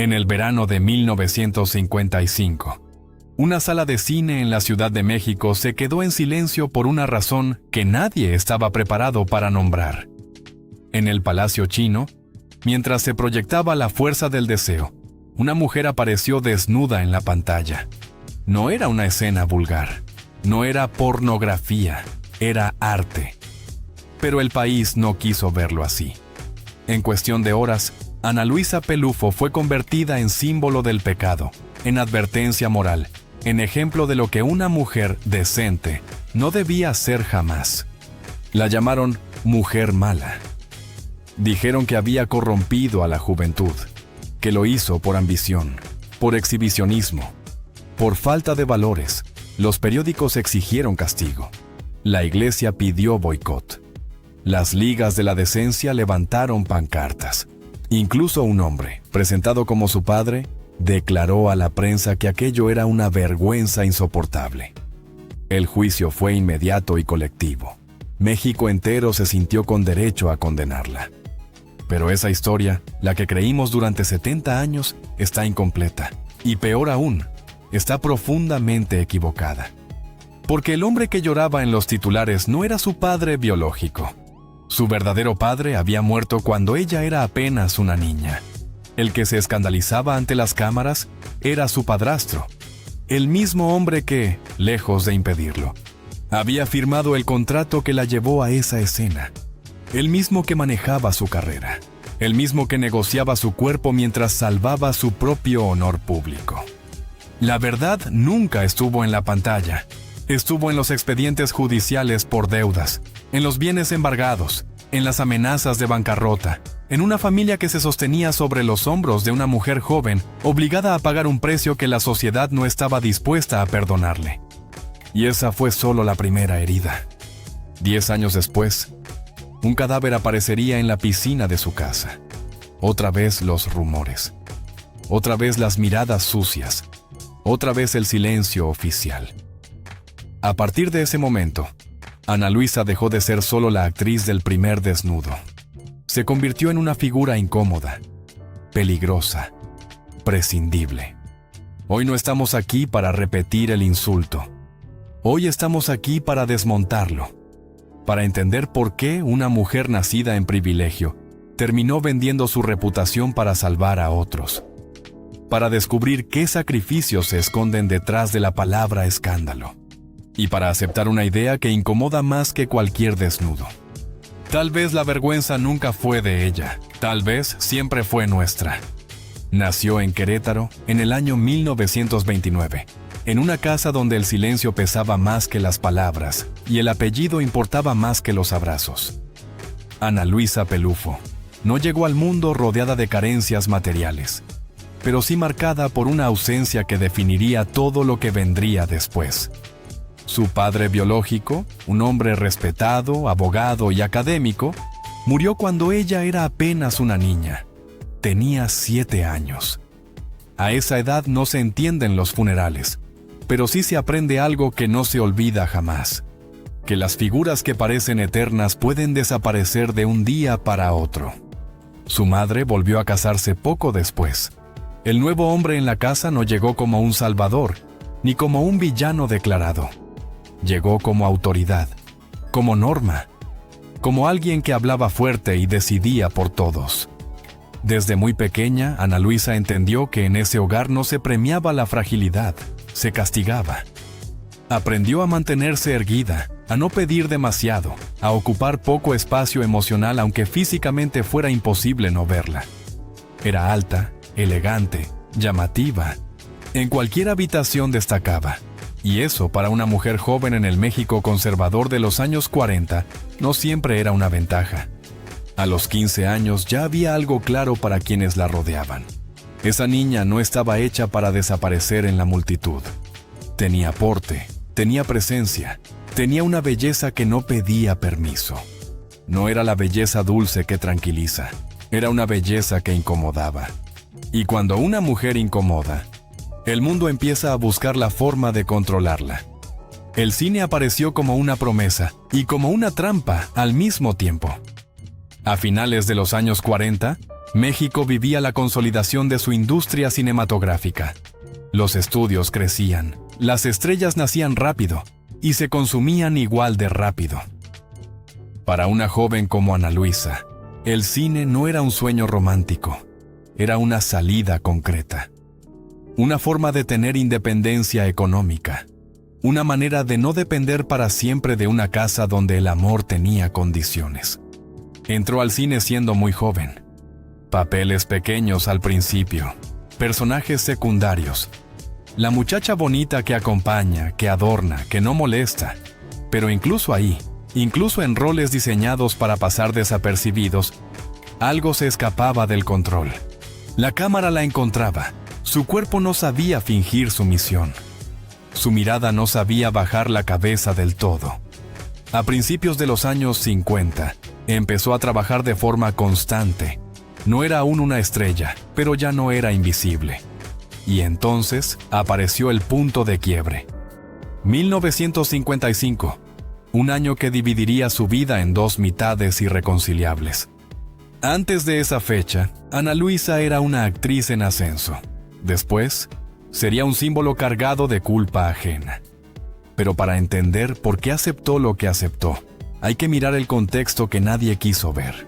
En el verano de 1955, una sala de cine en la Ciudad de México se quedó en silencio por una razón que nadie estaba preparado para nombrar. En el Palacio Chino, mientras se proyectaba La Fuerza del Deseo, una mujer apareció desnuda en la pantalla. No era una escena vulgar, no era pornografía, era arte. Pero el país no quiso verlo así. En cuestión de horas, Ana Luisa Pelufo fue convertida en símbolo del pecado, en advertencia moral, en ejemplo de lo que una mujer decente no debía ser jamás. La llamaron mujer mala. Dijeron que había corrompido a la juventud, que lo hizo por ambición, por exhibicionismo, por falta de valores. Los periódicos exigieron castigo. La iglesia pidió boicot. Las ligas de la decencia levantaron pancartas. Incluso un hombre, presentado como su padre, declaró a la prensa que aquello era una vergüenza insoportable. El juicio fue inmediato y colectivo. México entero se sintió con derecho a condenarla. Pero esa historia, la que creímos durante 70 años, está incompleta. Y peor aún, está profundamente equivocada. Porque el hombre que lloraba en los titulares no era su padre biológico. Su verdadero padre había muerto cuando ella era apenas una niña. El que se escandalizaba ante las cámaras era su padrastro, el mismo hombre que, lejos de impedirlo, había firmado el contrato que la llevó a esa escena, el mismo que manejaba su carrera, el mismo que negociaba su cuerpo mientras salvaba su propio honor público. La verdad nunca estuvo en la pantalla, estuvo en los expedientes judiciales por deudas, en los bienes embargados, en las amenazas de bancarrota, en una familia que se sostenía sobre los hombros de una mujer joven, obligada a pagar un precio que la sociedad no estaba dispuesta a perdonarle. Y esa fue solo la primera herida. 10 años después, un cadáver aparecería en la piscina de su casa. Otra vez los rumores. Otra vez las miradas sucias. Otra vez el silencio oficial. A partir de ese momento, Ana Luisa dejó de ser solo la actriz del primer desnudo. Se convirtió en una figura incómoda, peligrosa, prescindible. Hoy no estamos aquí para repetir el insulto. Hoy estamos aquí para desmontarlo, para entender por qué una mujer nacida en privilegio terminó vendiendo su reputación para salvar a otros, para descubrir qué sacrificios se esconden detrás de la palabra escándalo, y para aceptar una idea que incomoda más que cualquier desnudo. Tal vez la vergüenza nunca fue de ella, tal vez siempre fue nuestra. Nació en Querétaro en el año 1929, en una casa donde el silencio pesaba más que las palabras y el apellido importaba más que los abrazos. Ana Luisa Pelufo no llegó al mundo rodeada de carencias materiales, pero sí marcada por una ausencia que definiría todo lo que vendría después. Su padre biológico, un hombre respetado, abogado y académico, murió cuando ella era apenas una niña. Tenía 7 años. A esa edad no se entienden los funerales, pero sí se aprende algo que no se olvida jamás: que las figuras que parecen eternas pueden desaparecer de un día para otro. Su madre volvió a casarse poco después. El nuevo hombre en la casa no llegó como un salvador, ni como un villano declarado. Llegó como autoridad, como norma, como alguien que hablaba fuerte y decidía por todos. Desde muy pequeña, Ana Luisa entendió que en ese hogar no se premiaba la fragilidad, se castigaba. Aprendió a mantenerse erguida, a no pedir demasiado, a ocupar poco espacio emocional aunque físicamente fuera imposible no verla. Era alta, elegante, llamativa. En cualquier habitación destacaba. Y eso, para una mujer joven en el México conservador de los años 40, no siempre era una ventaja. A los 15 años ya había algo claro para quienes la rodeaban. Esa niña no estaba hecha para desaparecer en la multitud. Tenía porte, tenía presencia, tenía una belleza que no pedía permiso. No era la belleza dulce que tranquiliza, era una belleza que incomodaba. Y cuando una mujer incomoda, el mundo empieza a buscar la forma de controlarla. El cine apareció como una promesa y como una trampa al mismo tiempo. A finales de los años 40, México vivía la consolidación de su industria cinematográfica. Los estudios crecían, las estrellas nacían rápido y se consumían igual de rápido. Para una joven como Ana Luisa, el cine no era un sueño romántico, era una salida concreta. Una forma de tener independencia económica, una manera de no depender para siempre de una casa donde el amor tenía condiciones. Entró al cine siendo muy joven. Papeles pequeños al principio, personajes secundarios. La muchacha bonita que acompaña, que adorna, que no molesta. Pero incluso ahí, incluso en roles diseñados para pasar desapercibidos, algo se escapaba del control. La cámara la encontraba. Su cuerpo no sabía fingir su misión. Su mirada no sabía bajar la cabeza del todo. A principios de los años 50, empezó a trabajar de forma constante. No era aún una estrella, pero ya no era invisible. Y entonces apareció el punto de quiebre. 1955, un año que dividiría su vida en dos mitades irreconciliables. Antes de esa fecha, Ana Luisa era una actriz en ascenso. Después, sería un símbolo cargado de culpa ajena. Pero para entender por qué aceptó lo que aceptó, hay que mirar el contexto que nadie quiso ver.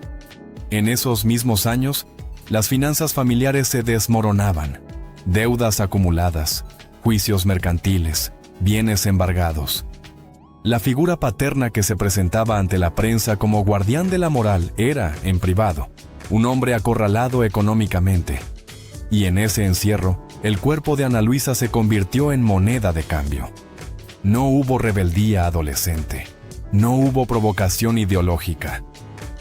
En esos mismos años, las finanzas familiares se desmoronaban. Deudas acumuladas, juicios mercantiles, bienes embargados. La figura paterna que se presentaba ante la prensa como guardián de la moral era, en privado, un hombre acorralado económicamente. Y en ese encierro, el cuerpo de Ana Luisa se convirtió en moneda de cambio. No hubo rebeldía adolescente. No hubo provocación ideológica.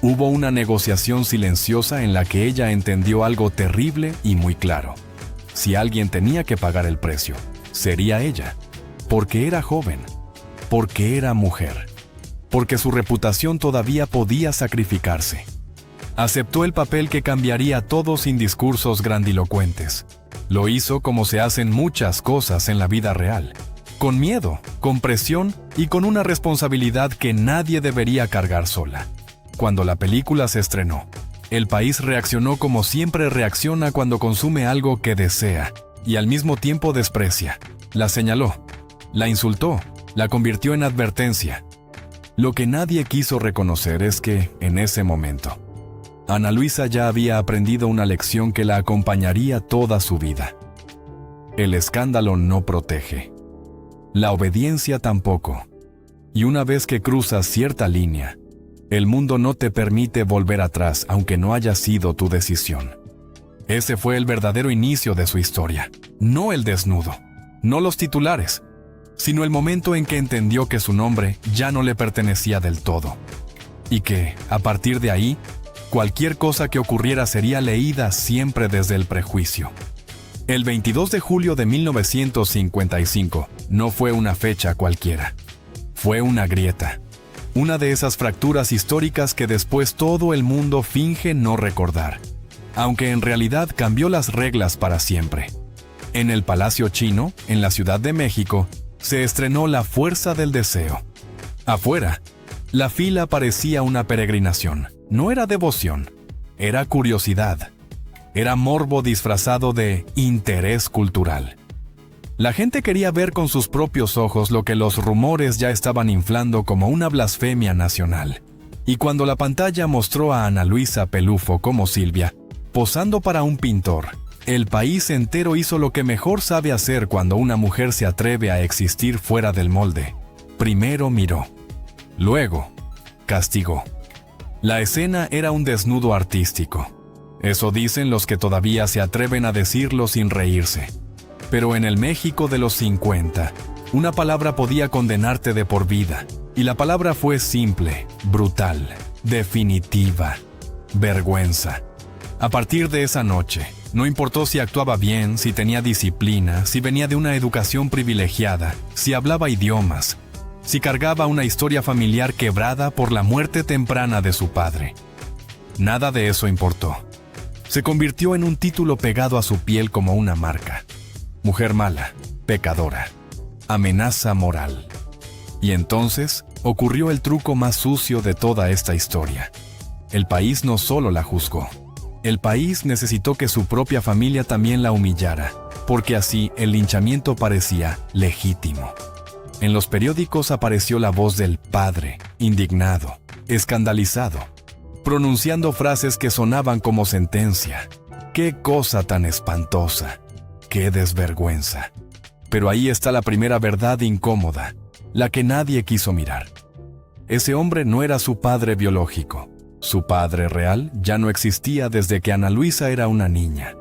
Hubo una negociación silenciosa en la que ella entendió algo terrible y muy claro. Si alguien tenía que pagar el precio, sería ella. Porque era joven. Porque era mujer. Porque su reputación todavía podía sacrificarse. Aceptó el papel que cambiaría todo sin discursos grandilocuentes. Lo hizo como se hacen muchas cosas en la vida real. Con miedo, con presión y con una responsabilidad que nadie debería cargar sola. Cuando la película se estrenó, el país reaccionó como siempre reacciona cuando consume algo que desea y al mismo tiempo desprecia. La señaló, la insultó, la convirtió en advertencia. Lo que nadie quiso reconocer es que, en ese momento, Ana Luisa ya había aprendido una lección que la acompañaría toda su vida. El escándalo no protege. La obediencia tampoco. Y una vez que cruzas cierta línea, el mundo no te permite volver atrás aunque no haya sido tu decisión. Ese fue el verdadero inicio de su historia. No el desnudo, no los titulares, sino el momento en que entendió que su nombre ya no le pertenecía del todo. Y que, a partir de ahí, cualquier cosa que ocurriera sería leída siempre desde el prejuicio. El 22 de julio de 1955 no fue una fecha cualquiera. Fue una grieta. Una de esas fracturas históricas que después todo el mundo finge no recordar, aunque en realidad cambió las reglas para siempre. En el Palacio Chino, en la Ciudad de México, se estrenó La Fuerza del Deseo. Afuera, la fila parecía una peregrinación. No era devoción, era curiosidad. Era morbo disfrazado de interés cultural. La gente quería ver con sus propios ojos lo que los rumores ya estaban inflando como una blasfemia nacional. Y cuando la pantalla mostró a Ana Luisa Pelufo como Silvia, posando para un pintor, el país entero hizo lo que mejor sabe hacer cuando una mujer se atreve a existir fuera del molde. Primero miró. Luego, castigó. La escena era un desnudo artístico. Eso dicen los que todavía se atreven a decirlo sin reírse. Pero en el México de los 50, una palabra podía condenarte de por vida. Y la palabra fue simple, brutal, definitiva: vergüenza. A partir de esa noche, no importó si actuaba bien, si tenía disciplina, si venía de una educación privilegiada, si hablaba idiomas, si cargaba una historia familiar quebrada por la muerte temprana de su padre. Nada de eso importó. Se convirtió en un título pegado a su piel como una marca. Mujer mala, pecadora, amenaza moral. Y entonces ocurrió el truco más sucio de toda esta historia. El país no solo la juzgó, El país necesitó que su propia familia también la humillara, porque así el linchamiento parecía legítimo. En los periódicos apareció la voz del padre, indignado, escandalizado, pronunciando frases que sonaban como sentencia. ¡Qué cosa tan espantosa! ¡Qué desvergüenza! Pero ahí está la primera verdad incómoda, la que nadie quiso mirar. Ese hombre no era su padre biológico. Su padre real ya no existía desde que Ana Luisa era una niña.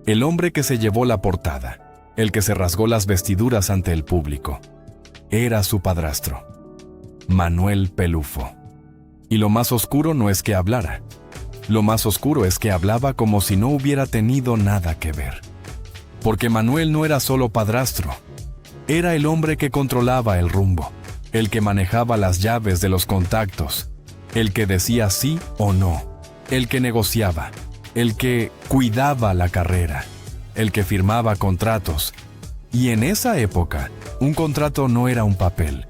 El hombre que se llevó la portada, el que se rasgó las vestiduras ante el público, era su padrastro, Manuel Pelufo. Y lo más oscuro no es que hablara. Lo más oscuro es que hablaba como si no hubiera tenido nada que ver. Porque Manuel no era solo padrastro. Era el hombre que controlaba el rumbo, el que manejaba las llaves de los contactos, el que decía sí o no, el que negociaba, el que cuidaba la carrera, el que firmaba contratos. Y en esa época, un contrato no era un papel,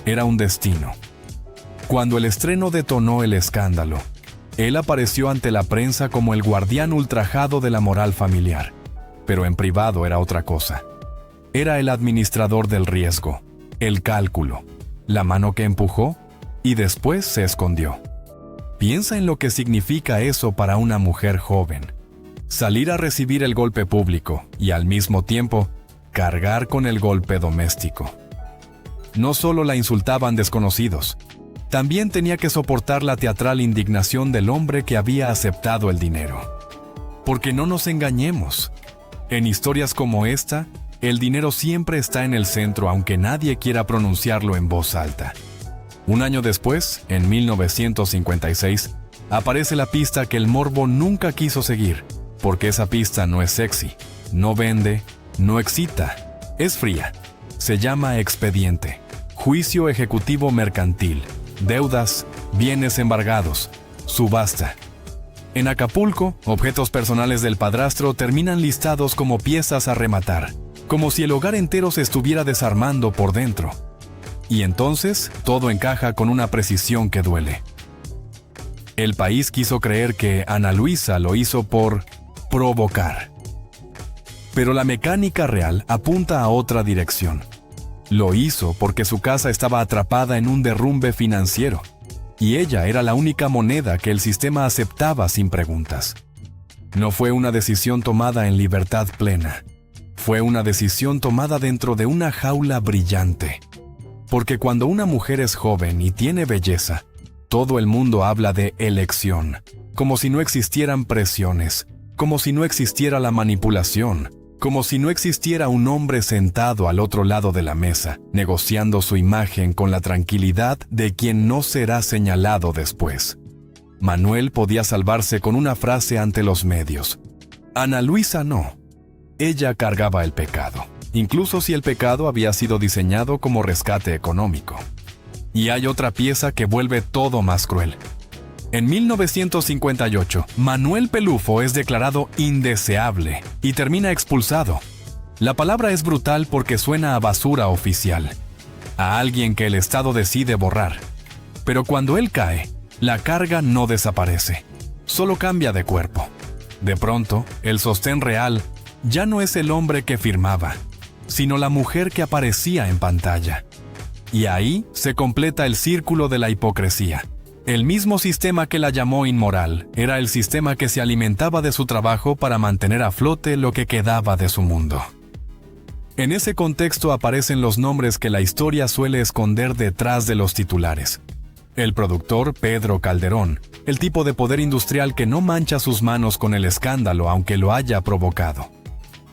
era un destino. Cuando el estreno detonó el escándalo, él apareció ante la prensa como el guardián ultrajado de la moral familiar, pero en privado era otra cosa. Era el administrador del riesgo, el cálculo, la mano que empujó y después se escondió. Piensa en lo que significa eso para una mujer joven. Salir a recibir el golpe público y al mismo tiempo cargar con el golpe doméstico. No solo la insultaban desconocidos, también tenía que soportar la teatral indignación del hombre que había aceptado el dinero. Porque no nos engañemos, en historias como esta, el dinero siempre está en el centro aunque nadie quiera pronunciarlo en voz alta. Un año después, en 1956, aparece la pista que el morbo nunca quiso seguir, porque esa pista no es sexy, no vende, no excita, es fría. Se llama expediente, juicio ejecutivo mercantil, deudas, bienes embargados, subasta. En Acapulco, objetos personales del padrastro terminan listados como piezas a rematar, como si el hogar entero se estuviera desarmando por dentro. Y entonces, todo encaja con una precisión que duele. El país quiso creer que Ana Luisa lo hizo por provocar. Pero la mecánica real apunta a otra dirección. Lo hizo porque su casa estaba atrapada en un derrumbe financiero, y ella era la única moneda que el sistema aceptaba sin preguntas. No fue una decisión tomada en libertad plena. Fue una decisión tomada dentro de una jaula brillante. Porque cuando una mujer es joven y tiene belleza, todo el mundo habla de elección, como si no existieran presiones, como si no existiera la manipulación, como si no existiera un hombre sentado al otro lado de la mesa, negociando su imagen con la tranquilidad de quien no será señalado después. Manuel podía salvarse con una frase ante los medios. Ana Luisa no. Ella cargaba el pecado, incluso si el pecado había sido diseñado como rescate económico. Y hay otra pieza que vuelve todo más cruel. En 1958, Manuel Pelufo es declarado indeseable y termina expulsado. La palabra es brutal porque suena a basura oficial, a alguien que el Estado decide borrar. Pero cuando él cae, la carga no desaparece, solo cambia de cuerpo. De pronto, el sostén real ya no es el hombre que firmaba, sino la mujer que aparecía en pantalla. Y ahí se completa el círculo de la hipocresía. El mismo sistema que la llamó inmoral era el sistema que se alimentaba de su trabajo para mantener a flote lo que quedaba de su mundo. En ese contexto aparecen los nombres que la historia suele esconder detrás de los titulares. El productor Pedro Calderón, el tipo de poder industrial que no mancha sus manos con el escándalo aunque lo haya provocado.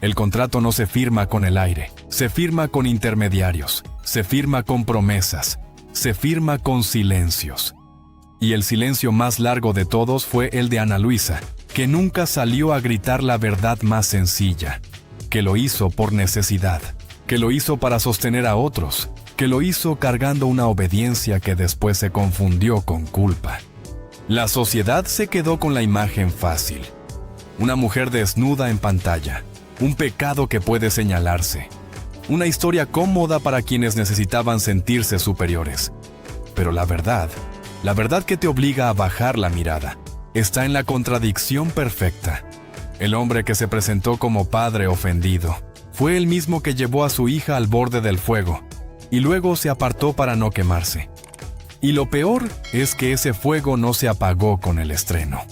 El contrato no se firma con el aire, se firma con intermediarios, se firma con promesas, se firma con silencios. Y el silencio más largo de todos fue el de Ana Luisa, que nunca salió a gritar la verdad más sencilla, que lo hizo por necesidad, que lo hizo para sostener a otros, que lo hizo cargando una obediencia que después se confundió con culpa. La sociedad se quedó con la imagen fácil. Una mujer desnuda en pantalla, un pecado que puede señalarse, una historia cómoda para quienes necesitaban sentirse superiores. Pero la verdad que te obliga a bajar la mirada, está en la contradicción perfecta. El hombre que se presentó como padre ofendido fue el mismo que llevó a su hija al borde del fuego y luego se apartó para no quemarse. Y lo peor es que ese fuego no se apagó con el estreno.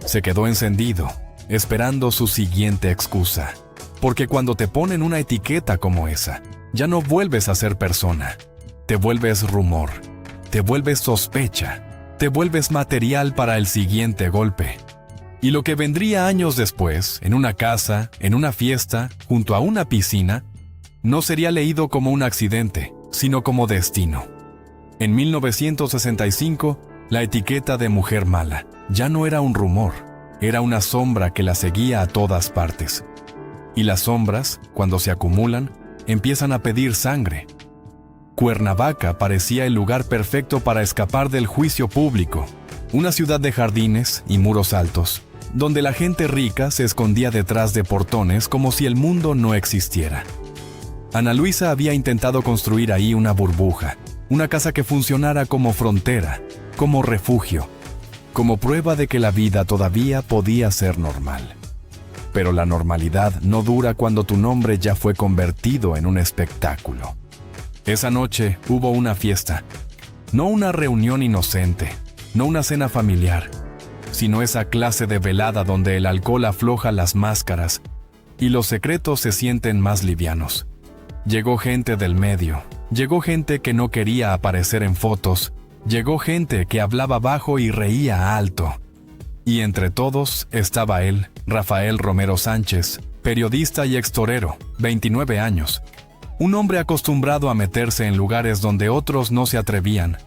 Se quedó encendido, esperando su siguiente excusa. Porque cuando te ponen una etiqueta como esa, ya no vuelves a ser persona. Te vuelves rumor, te vuelves sospecha, te vuelves material para el siguiente golpe. Y lo que vendría años después, en una casa, en una fiesta, junto a una piscina, no sería leído como un accidente, sino como destino. En 1965, la etiqueta de mujer mala ya no era un rumor, era una sombra que la seguía a todas partes. Y las sombras, cuando se acumulan, empiezan a pedir sangre. Cuernavaca parecía el lugar perfecto para escapar del juicio público, una ciudad de jardines y muros altos, donde la gente rica se escondía detrás de portones como si el mundo no existiera. Ana Luisa había intentado construir ahí una burbuja, una casa que funcionara como frontera, como refugio, como prueba de que la vida todavía podía ser normal. Pero la normalidad no dura cuando tu nombre ya fue convertido en un espectáculo. Esa noche hubo una fiesta, no una reunión inocente, no una cena familiar, sino esa clase de velada donde el alcohol afloja las máscaras y los secretos se sienten más livianos. Llegó gente del medio, llegó gente que no quería aparecer en fotos, llegó gente que hablaba bajo y reía alto. Y entre todos estaba él, Rafael Romero Sánchez, periodista y extorero, 29 años. Un hombre acostumbrado a meterse en lugares donde otros no se atrevían.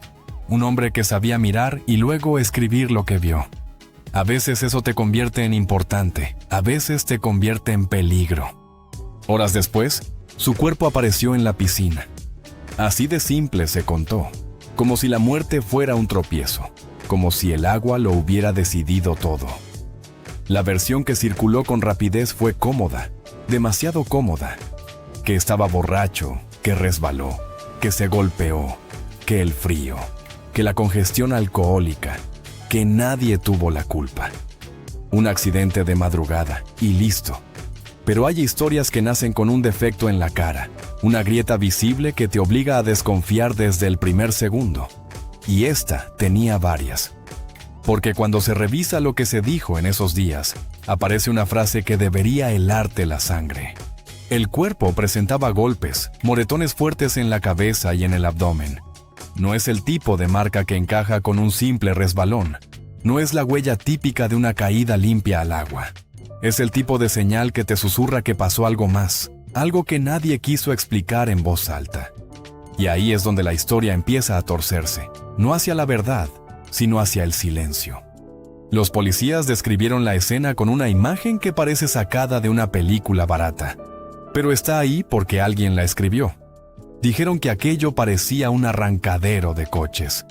Un hombre que sabía mirar y luego escribir lo que vio. A veces eso te convierte en importante, a veces te convierte en peligro. Horas después, su cuerpo apareció en la piscina. Así de simple se contó, como si la muerte fuera un tropiezo, como si el agua lo hubiera decidido todo. La versión que circuló con rapidez fue cómoda, demasiado cómoda, que estaba borracho, que resbaló, que se golpeó, que el frío, que la congestión alcohólica, que nadie tuvo la culpa. Un accidente de madrugada y listo. Pero hay historias que nacen con un defecto en la cara, una grieta visible que te obliga a desconfiar desde el primer segundo. Y esta tenía varias. Porque cuando se revisa lo que se dijo en esos días, aparece una frase que debería helarte la sangre. El cuerpo presentaba golpes, moretones fuertes en la cabeza y en el abdomen. No es el tipo de marca que encaja con un simple resbalón. No es la huella típica de una caída limpia al agua. Es el tipo de señal que te susurra que pasó algo más, algo que nadie quiso explicar en voz alta. Y ahí es donde la historia empieza a torcerse, no hacia la verdad, sino hacia el silencio. Los policías describieron la escena con una imagen que parece sacada de una película barata, pero está ahí porque alguien la escribió. Dijeron que aquello parecía un arrancadero de coches,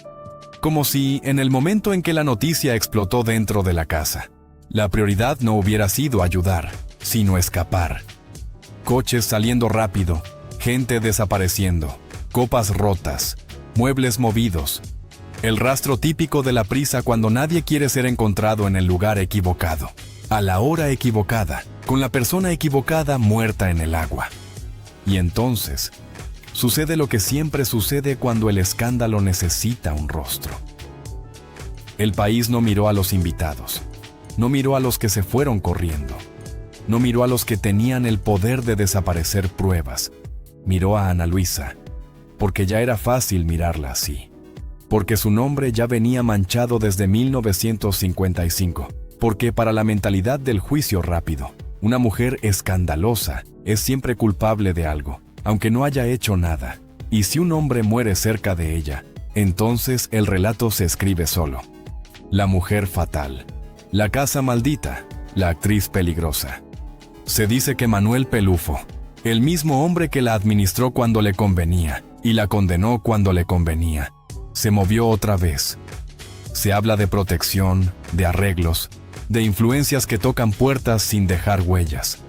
como si, en el momento en que la noticia explotó dentro de la casa, la prioridad no hubiera sido ayudar, sino escapar. Coches saliendo rápido, gente desapareciendo, copas rotas, muebles movidos. El rastro típico de la prisa cuando nadie quiere ser encontrado en el lugar equivocado, a la hora equivocada, con la persona equivocada muerta en el agua. Y entonces, sucede lo que siempre sucede cuando el escándalo necesita un rostro. El país no miró a los invitados, no miró a los que se fueron corriendo, no miró a los que tenían el poder de desaparecer pruebas, miró a Ana Luisa, porque ya era fácil mirarla así, porque su nombre ya venía manchado desde 1955, porque para la mentalidad del juicio rápido, una mujer escandalosa es siempre culpable de algo, aunque no haya hecho nada, y si un hombre muere cerca de ella, entonces el relato se escribe solo. La mujer fatal, la casa maldita, la actriz peligrosa. Se dice que Manuel Pelufo, el mismo hombre que la administró cuando le convenía y la condenó cuando le convenía, se movió otra vez. Se habla de protección, de arreglos, de influencias que tocan puertas sin dejar huellas.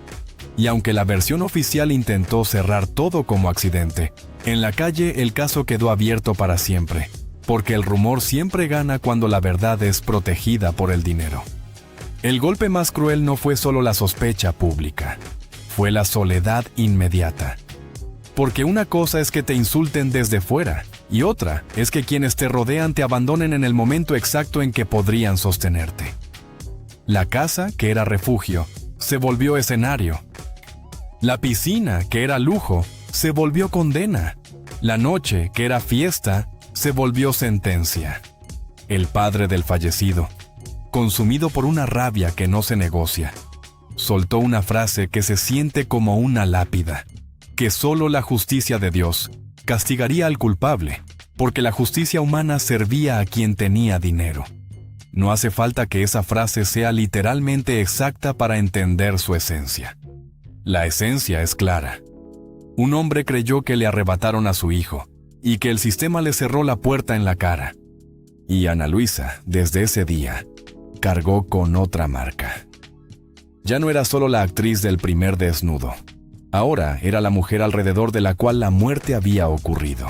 Y aunque la versión oficial intentó cerrar todo como accidente, en la calle el caso quedó abierto para siempre, porque el rumor siempre gana cuando la verdad es protegida por el dinero. El golpe más cruel no fue solo la sospecha pública, fue la soledad inmediata. Porque una cosa es que te insulten desde fuera, y otra es que quienes te rodean te abandonen en el momento exacto en que podrían sostenerte. La casa, que era refugio, se volvió escenario. La piscina, que era lujo, se volvió condena. La noche, que era fiesta, se volvió sentencia. El padre del fallecido, consumido por una rabia que no se negocia, soltó una frase que se siente como una lápida, que solo la justicia de Dios castigaría al culpable, porque la justicia humana servía a quien tenía dinero. No hace falta que esa frase sea literalmente exacta para entender su esencia. La esencia es clara. Un hombre creyó que le arrebataron a su hijo y que el sistema le cerró la puerta en la cara. Y Ana Luisa, desde ese día, cargó con otra marca. Ya no era solo la actriz del primer desnudo. Ahora era la mujer alrededor de la cual la muerte había ocurrido.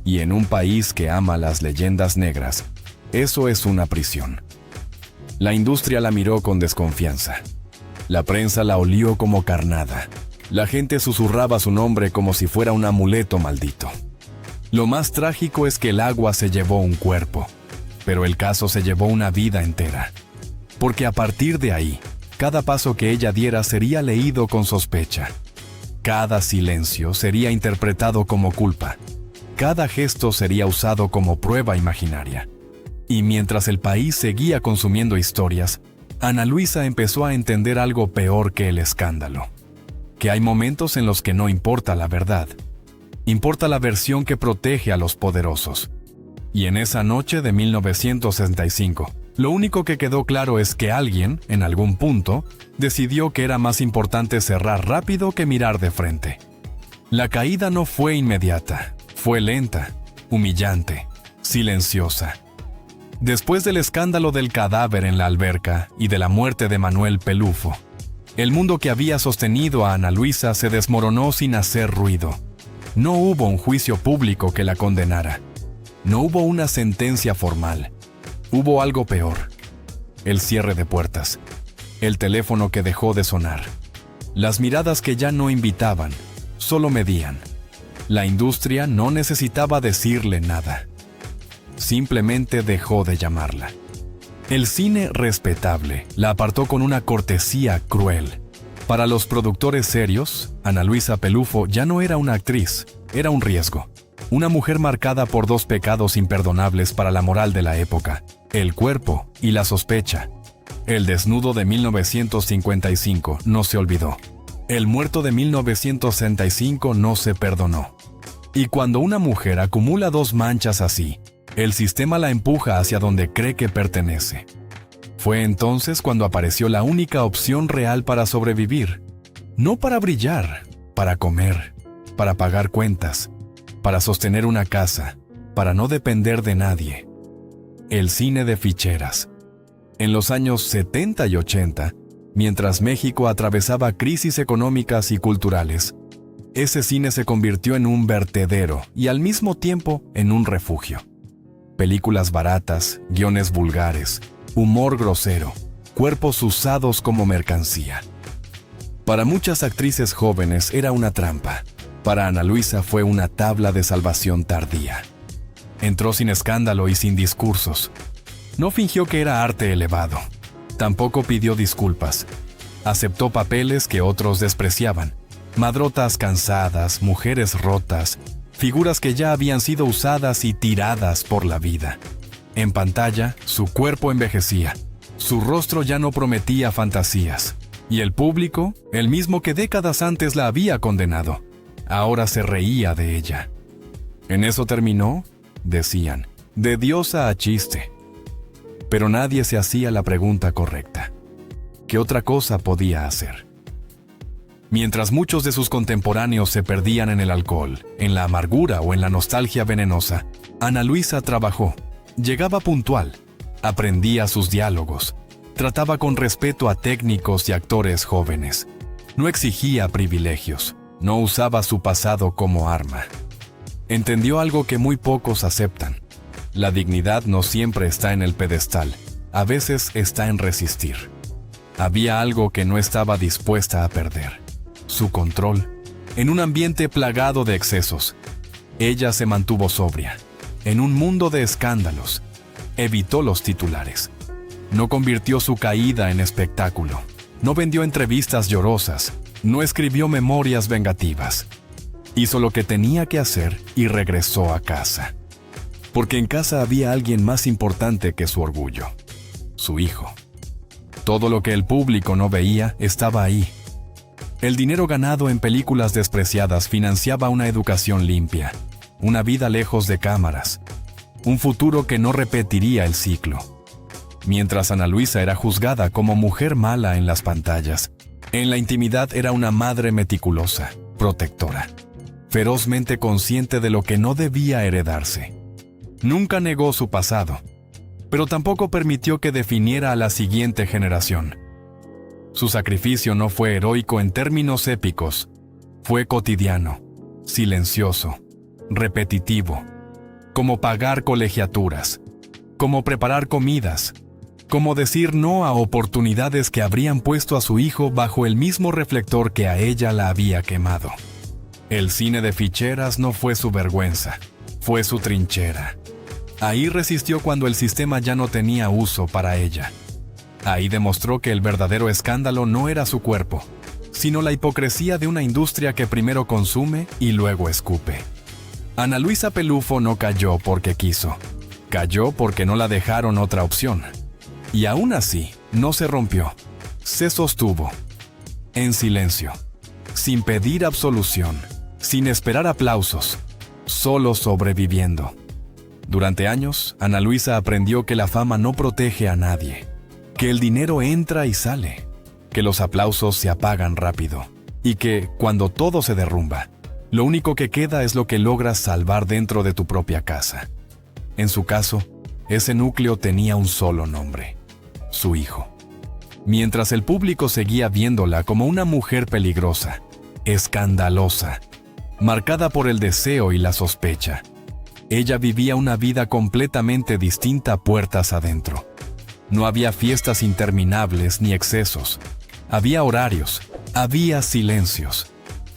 Y en un país que ama las leyendas negras, eso es una prisión. La industria la miró con desconfianza. La prensa la olió como carnada. La gente susurraba su nombre como si fuera un amuleto maldito. Lo más trágico es que el agua se llevó un cuerpo, pero el caso se llevó una vida entera. Porque a partir de ahí, cada paso que ella diera sería leído con sospecha. Cada silencio sería interpretado como culpa. Cada gesto sería usado como prueba imaginaria. Y mientras el país seguía consumiendo historias, Ana Luisa empezó a entender algo peor que el escándalo. Que hay momentos en los que no importa la verdad. Importa la versión que protege a los poderosos. Y en esa noche de 1965, lo único que quedó claro es que alguien, en algún punto, decidió que era más importante cerrar rápido que mirar de frente. La caída no fue inmediata, fue lenta, humillante, silenciosa. Después del escándalo del cadáver en la alberca y de la muerte de Manuel Pelufo, el mundo que había sostenido a Ana Luisa se desmoronó sin hacer ruido. No hubo un juicio público que la condenara. No hubo una sentencia formal. Hubo algo peor. El cierre de puertas. El teléfono que dejó de sonar. Las miradas que ya no invitaban, solo medían. La industria no necesitaba decirle nada. Simplemente dejó de llamarla. El cine respetable la apartó con una cortesía cruel. Para los productores serios, Ana Luisa Pelufo ya no era una actriz, era un riesgo. Una mujer marcada por dos pecados imperdonables para la moral de la época: el cuerpo y la sospecha. El desnudo de 1955 no se olvidó. El muerto de 1965 no se perdonó. Y cuando una mujer acumula dos manchas así, el sistema la empuja hacia donde cree que pertenece. Fue entonces cuando apareció la única opción real para sobrevivir. No para brillar, para comer, para pagar cuentas, para sostener una casa, para no depender de nadie. El cine de ficheras. En los años 70 y 80, mientras México atravesaba crisis económicas y culturales, ese cine se convirtió en un vertedero y al mismo tiempo en un refugio. Películas baratas, guiones vulgares, humor grosero, cuerpos usados como mercancía. Para muchas actrices jóvenes era una trampa. Para Ana Luisa fue una tabla de salvación tardía. Entró sin escándalo y sin discursos. No fingió que era arte elevado. Tampoco pidió disculpas. Aceptó papeles que otros despreciaban. Madrotas cansadas, mujeres rotas, figuras que ya habían sido usadas y tiradas por la vida. En pantalla, su cuerpo envejecía. Su rostro ya no prometía fantasías. Y el público, el mismo que décadas antes la había condenado, ahora se reía de ella. En eso terminó, decían, de diosa a chiste. Pero nadie se hacía la pregunta correcta. ¿Qué otra cosa podía hacer? Mientras muchos de sus contemporáneos se perdían en el alcohol, en la amargura o en la nostalgia venenosa, Ana Luisa trabajó. Llegaba puntual, aprendía sus diálogos, trataba con respeto a técnicos y actores jóvenes. No exigía privilegios, no usaba su pasado como arma. Entendió algo que muy pocos aceptan. La dignidad no siempre está en el pedestal, a veces está en resistir. Había algo que no estaba dispuesta a perder: su control. En un ambiente plagado de excesos, ella se mantuvo sobria. En un mundo de escándalos, evitó los titulares. No convirtió su caída en espectáculo. No vendió entrevistas llorosas. No escribió memorias vengativas. Hizo lo que tenía que hacer y regresó a casa. Porque en casa había alguien más importante que su orgullo: su hijo. Todo lo que el público no veía estaba ahí. El dinero ganado en películas despreciadas financiaba una educación limpia, una vida lejos de cámaras, un futuro que no repetiría el ciclo. Mientras Ana Luisa era juzgada como mujer mala en las pantallas, en la intimidad era una madre meticulosa, protectora, ferozmente consciente de lo que no debía heredarse. Nunca negó su pasado, pero tampoco permitió que definiera a la siguiente generación. Su sacrificio no fue heroico en términos épicos, fue cotidiano, silencioso, repetitivo, como pagar colegiaturas, como preparar comidas, como decir no a oportunidades que habrían puesto a su hijo bajo el mismo reflector que a ella la había quemado. El cine de ficheras no fue su vergüenza, fue su trinchera. Ahí resistió cuando el sistema ya no tenía uso para ella. Ahí demostró que el verdadero escándalo no era su cuerpo, sino la hipocresía de una industria que primero consume y luego escupe. Ana Luisa Pelufo no cayó porque quiso. Cayó porque no la dejaron otra opción. Y aún así, no se rompió. Se sostuvo. En silencio. Sin pedir absolución. Sin esperar aplausos. Solo sobreviviendo. Durante años, Ana Luisa aprendió que la fama no protege a nadie. Que el dinero entra y sale. Que los aplausos se apagan rápido. Y que, cuando todo se derrumba, lo único que queda es lo que logras salvar dentro de tu propia casa. En su caso, ese núcleo tenía un solo nombre: su hijo. Mientras el público seguía viéndola como una mujer peligrosa, escandalosa, marcada por el deseo y la sospecha, ella vivía una vida completamente distinta puertas adentro. No había fiestas interminables ni excesos. Había horarios, había silencios.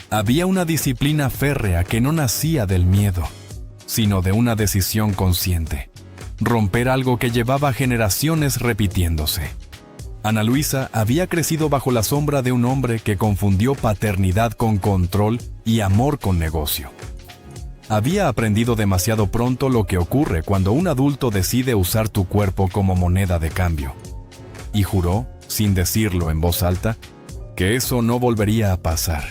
Había una disciplina férrea que no nacía del miedo, sino de una decisión consciente: romper algo que llevaba generaciones repitiéndose. Ana Luisa había crecido bajo la sombra de un hombre que confundió paternidad con control y amor con negocio. Había aprendido demasiado pronto lo que ocurre cuando un adulto decide usar tu cuerpo como moneda de cambio. Y juró, sin decirlo en voz alta, que eso no volvería a pasar.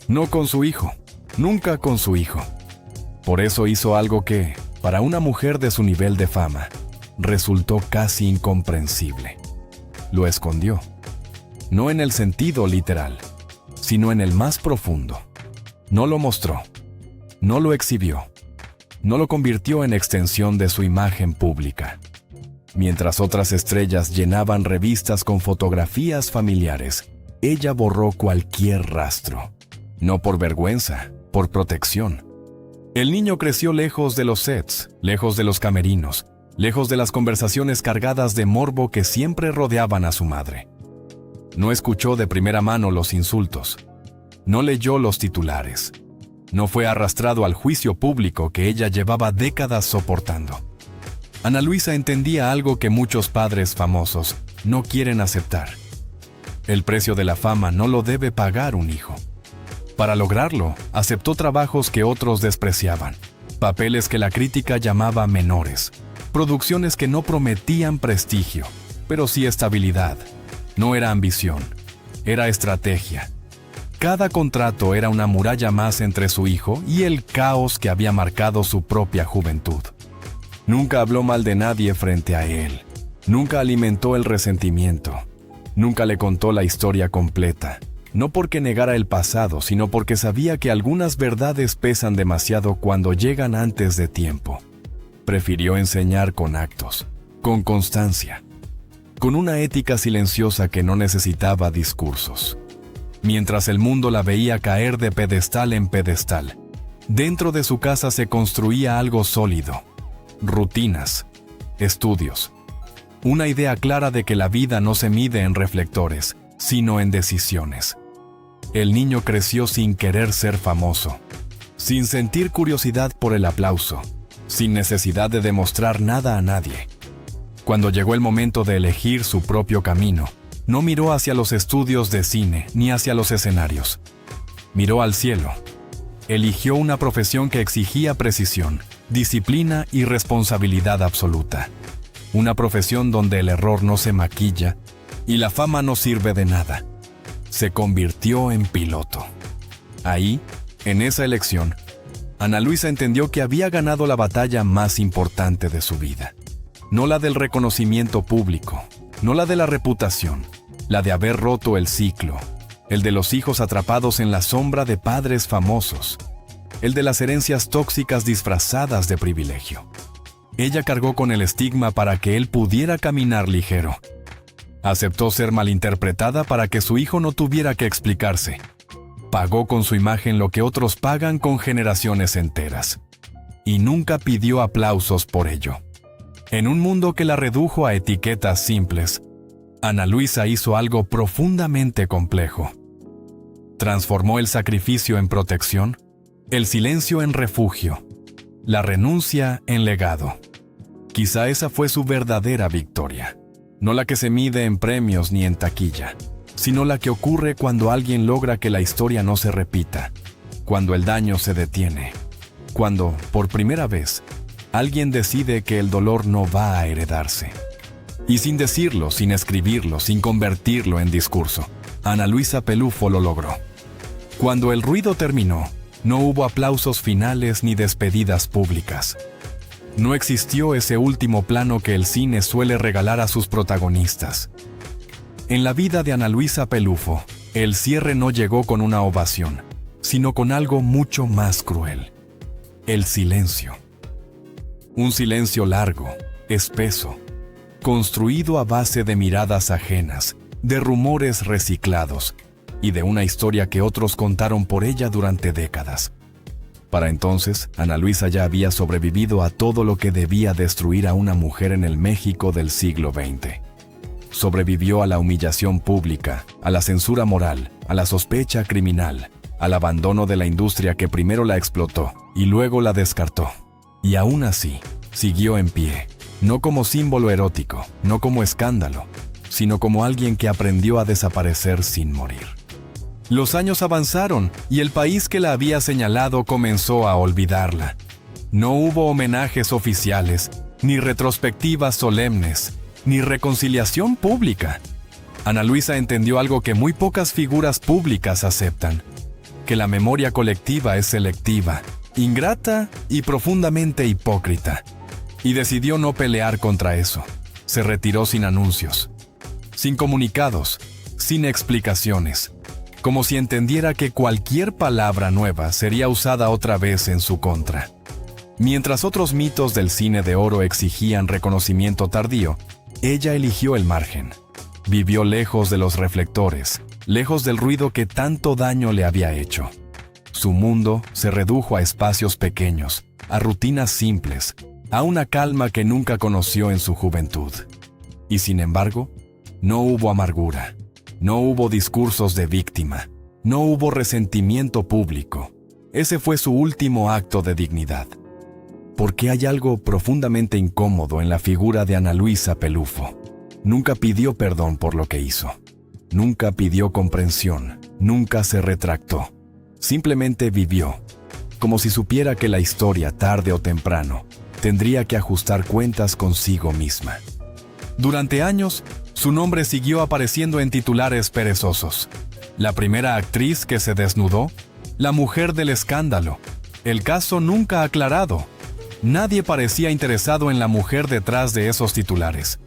No con su hijo, nunca con su hijo. Por eso hizo algo que, para una mujer de su nivel de fama, resultó casi incomprensible. Lo escondió. No en el sentido literal, sino en el más profundo. No lo mostró. No lo exhibió. No lo convirtió en extensión de su imagen pública. Mientras otras estrellas llenaban revistas con fotografías familiares, ella borró cualquier rastro. No por vergüenza, por protección. El niño creció lejos de los sets, lejos de los camerinos, lejos de las conversaciones cargadas de morbo que siempre rodeaban a su madre. No escuchó de primera mano los insultos. No leyó los titulares. No fue arrastrado al juicio público que ella llevaba décadas soportando. Ana Luisa entendía algo que muchos padres famosos no quieren aceptar. El precio de la fama no lo debe pagar un hijo. Para lograrlo, aceptó trabajos que otros despreciaban, papeles que la crítica llamaba menores, producciones que no prometían prestigio, pero sí estabilidad. No era ambición, era estrategia. Cada contrato era una muralla más entre su hijo y el caos que había marcado su propia juventud. Nunca habló mal de nadie frente a él. Nunca alimentó el resentimiento. Nunca le contó la historia completa. No porque negara el pasado, sino porque sabía que algunas verdades pesan demasiado cuando llegan antes de tiempo. Prefirió enseñar con actos, con constancia, con una ética silenciosa que no necesitaba discursos. Mientras el mundo la veía caer de pedestal en pedestal, dentro de su casa se construía algo sólido, rutinas, estudios. Una idea clara de que la vida no se mide en reflectores, sino en decisiones. El niño creció sin querer ser famoso, sin sentir curiosidad por el aplauso, sin necesidad de demostrar nada a nadie. Cuando llegó el momento de elegir su propio camino, no miró hacia los estudios de cine ni hacia los escenarios. Miró al cielo. Eligió una profesión que exigía precisión, disciplina y responsabilidad absoluta. Una profesión donde el error no se maquilla y la fama no sirve de nada. Se convirtió en piloto. Ahí, en esa elección, Ana Luisa entendió que había ganado la batalla más importante de su vida. No la del reconocimiento público, no la de la reputación, la de haber roto el ciclo, el de los hijos atrapados en la sombra de padres famosos, el de las herencias tóxicas disfrazadas de privilegio. Ella cargó con el estigma para que él pudiera caminar ligero. Aceptó ser malinterpretada para que su hijo no tuviera que explicarse. Pagó con su imagen lo que otros pagan con generaciones enteras. Y nunca pidió aplausos por ello. En un mundo que la redujo a etiquetas simples, Ana Luisa hizo algo profundamente complejo. Transformó el sacrificio en protección, el silencio en refugio, la renuncia en legado. Quizá esa fue su verdadera victoria. No la que se mide en premios ni en taquilla, sino la que ocurre cuando alguien logra que la historia no se repita, cuando el daño se detiene, cuando, por primera vez, alguien decide que el dolor no va a heredarse. Y sin decirlo, sin escribirlo, sin convertirlo en discurso, Ana Luisa Pelufo lo logró. Cuando el ruido terminó, no hubo aplausos finales ni despedidas públicas. No existió ese último plano que el cine suele regalar a sus protagonistas. En la vida de Ana Luisa Pelufo, el cierre no llegó con una ovación, sino con algo mucho más cruel: el silencio. Un silencio largo, espeso, construido a base de miradas ajenas, de rumores reciclados y de una historia que otros contaron por ella durante décadas. Para entonces, Ana Luisa ya había sobrevivido a todo lo que debía destruir a una mujer en el México del siglo XX. Sobrevivió a la humillación pública, a la censura moral, a la sospecha criminal, al abandono de la industria que primero la explotó y luego la descartó. Y aún así, siguió en pie, no como símbolo erótico, no como escándalo, sino como alguien que aprendió a desaparecer sin morir. Los años avanzaron y el país que la había señalado comenzó a olvidarla. No hubo homenajes oficiales, ni retrospectivas solemnes, ni reconciliación pública. Ana Luisa entendió algo que muy pocas figuras públicas aceptan: que la memoria colectiva es selectiva, ingrata y profundamente hipócrita. Y decidió no pelear contra eso. Se retiró sin anuncios, sin comunicados, sin explicaciones, como si entendiera que cualquier palabra nueva sería usada otra vez en su contra. Mientras otros mitos del cine de oro exigían reconocimiento tardío, ella eligió el margen. Vivió lejos de los reflectores, lejos del ruido que tanto daño le había hecho. Su mundo se redujo a espacios pequeños, a rutinas simples, a una calma que nunca conoció en su juventud. Y sin embargo, no hubo amargura, no hubo discursos de víctima, no hubo resentimiento público. Ese fue su último acto de dignidad. Porque hay algo profundamente incómodo en la figura de Ana Luisa Pelufo. Nunca pidió perdón por lo que hizo. Nunca pidió comprensión, nunca se retractó. Simplemente vivió, como si supiera que la historia, tarde o temprano, tendría que ajustar cuentas consigo misma. Durante años, su nombre siguió apareciendo en titulares perezosos. La primera actriz que se desnudó, la mujer del escándalo, el caso nunca aclarado. Nadie parecía interesado en la mujer detrás de esos titulares.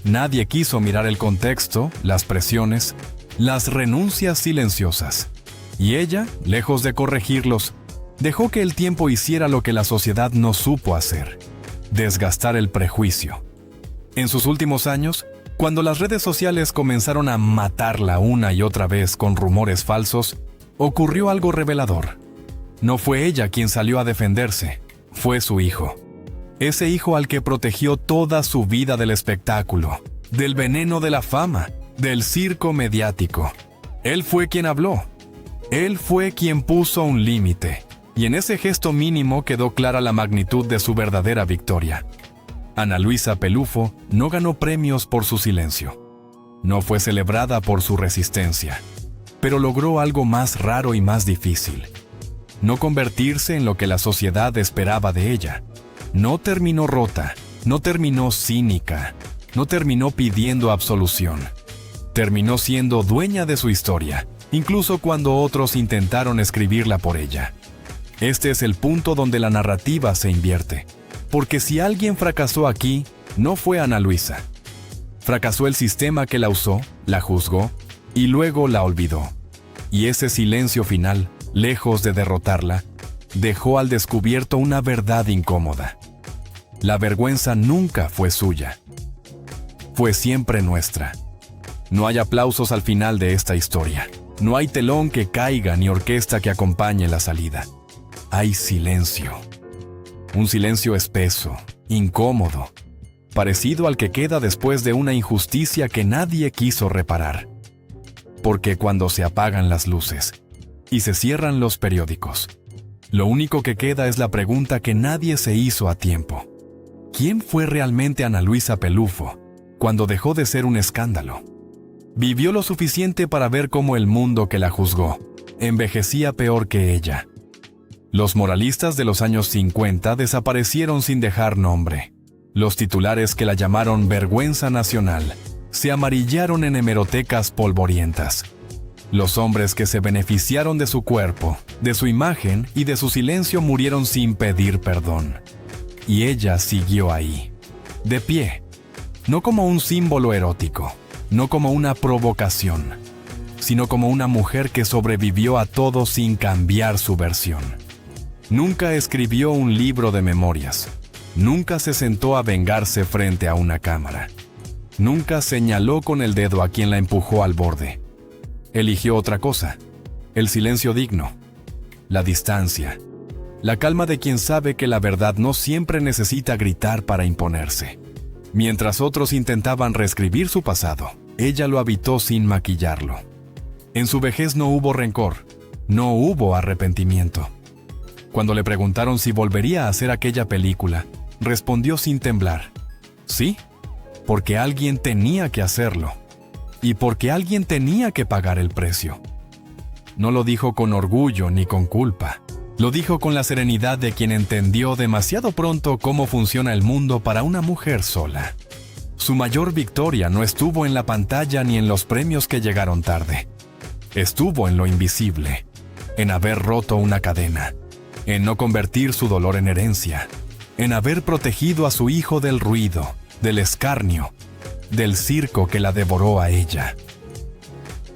Nadie quiso mirar el contexto, las presiones, las renuncias silenciosas. Y ella, lejos de corregirlos, dejó que el tiempo hiciera lo que la sociedad no supo hacer: desgastar el prejuicio. En sus últimos años, cuando las redes sociales comenzaron a matarla una y otra vez con rumores falsos, ocurrió algo revelador. No fue ella quien salió a defenderse, fue su hijo. Ese hijo al que protegió toda su vida del espectáculo, del veneno de la fama, del circo mediático. Él fue quien habló. Él fue quien puso un límite. Y en ese gesto mínimo quedó clara la magnitud de su verdadera victoria. Ana Luisa Pelufo no ganó premios por su silencio. No fue celebrada por su resistencia. Pero logró algo más raro y más difícil. No convertirse en lo que la sociedad esperaba de ella. No terminó rota, no terminó cínica, no terminó pidiendo absolución. Terminó siendo dueña de su historia, incluso cuando otros intentaron escribirla por ella. Este es el punto donde la narrativa se invierte. Porque si alguien fracasó aquí, no fue Ana Luisa. Fracasó el sistema que la usó, la juzgó y luego la olvidó. Y ese silencio final, lejos de derrotarla, dejó al descubierto una verdad incómoda. La vergüenza nunca fue suya. Fue siempre nuestra. No hay aplausos al final de esta historia. No hay telón que caiga ni orquesta que acompañe la salida. Hay silencio. Un silencio espeso, incómodo, parecido al que queda después de una injusticia que nadie quiso reparar. Porque cuando se apagan las luces y se cierran los periódicos, lo único que queda es la pregunta que nadie se hizo a tiempo. ¿Quién fue realmente Ana Luisa Pelufo cuando dejó de ser un escándalo? Vivió lo suficiente para ver cómo el mundo que la juzgó envejecía peor que ella. Los moralistas de los años 50 desaparecieron sin dejar nombre. Los titulares que la llamaron vergüenza nacional se amarillaron en hemerotecas polvorientas. Los hombres que se beneficiaron de su cuerpo, de su imagen y de su silencio murieron sin pedir perdón. Y ella siguió ahí, de pie, no como un símbolo erótico, no como una provocación, sino como una mujer que sobrevivió a todo sin cambiar su versión. Nunca escribió un libro de memorias. Nunca se sentó a vengarse frente a una cámara. Nunca señaló con el dedo a quien la empujó al borde. Eligió otra cosa, el silencio digno, la distancia, la calma de quien sabe que la verdad no siempre necesita gritar para imponerse. Mientras otros intentaban reescribir su pasado, ella lo habitó sin maquillarlo. En su vejez no hubo rencor, no hubo arrepentimiento. Cuando le preguntaron si volvería a hacer aquella película, respondió sin temblar: sí, porque alguien tenía que hacerlo, y porque alguien tenía que pagar el precio. No lo dijo con orgullo ni con culpa, lo dijo con la serenidad de quien entendió demasiado pronto cómo funciona el mundo para una mujer sola. Su mayor victoria no estuvo en la pantalla ni en los premios que llegaron tarde. Estuvo en lo invisible, en haber roto una cadena, en no convertir su dolor en herencia, en haber protegido a su hijo del ruido, del escarnio, del circo que la devoró a ella.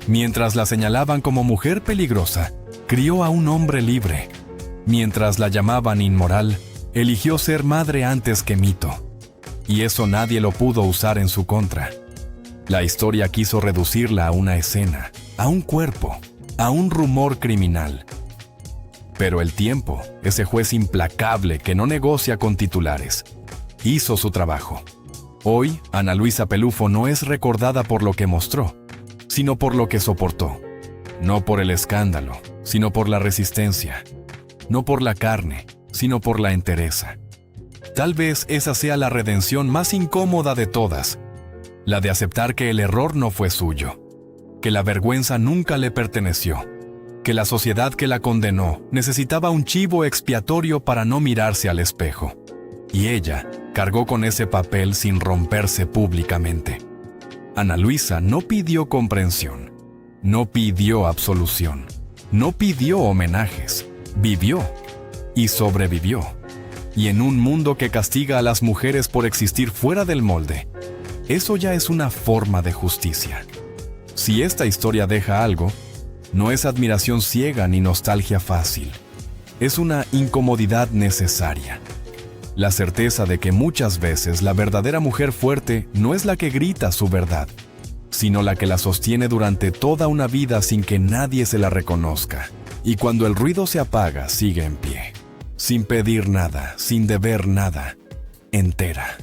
Mientras la señalaban como mujer peligrosa, crió a un hombre libre. Mientras la llamaban inmoral, eligió ser madre antes que mito. Y eso nadie lo pudo usar en su contra. La historia quiso reducirla a una escena, a un cuerpo, a un rumor criminal. Pero el tiempo, ese juez implacable que no negocia con titulares, hizo su trabajo. Hoy, Ana Luisa Pelufo no es recordada por lo que mostró, sino por lo que soportó. No por el escándalo, sino por la resistencia. No por la carne, sino por la entereza. Tal vez esa sea la redención más incómoda de todas, la de aceptar que el error no fue suyo, que la vergüenza nunca le perteneció, que la sociedad que la condenó necesitaba un chivo expiatorio para no mirarse al espejo. Y ella cargó con ese papel sin romperse públicamente. Ana Luisa no pidió comprensión, no pidió absolución, no pidió homenajes, vivió y sobrevivió. Y en un mundo que castiga a las mujeres por existir fuera del molde, eso ya es una forma de justicia. Si esta historia deja algo, no es admiración ciega ni nostalgia fácil. Es una incomodidad necesaria. La certeza de que muchas veces la verdadera mujer fuerte no es la que grita su verdad, sino la que la sostiene durante toda una vida sin que nadie se la reconozca. Y cuando el ruido se apaga, sigue en pie, sin pedir nada, sin deber nada, entera.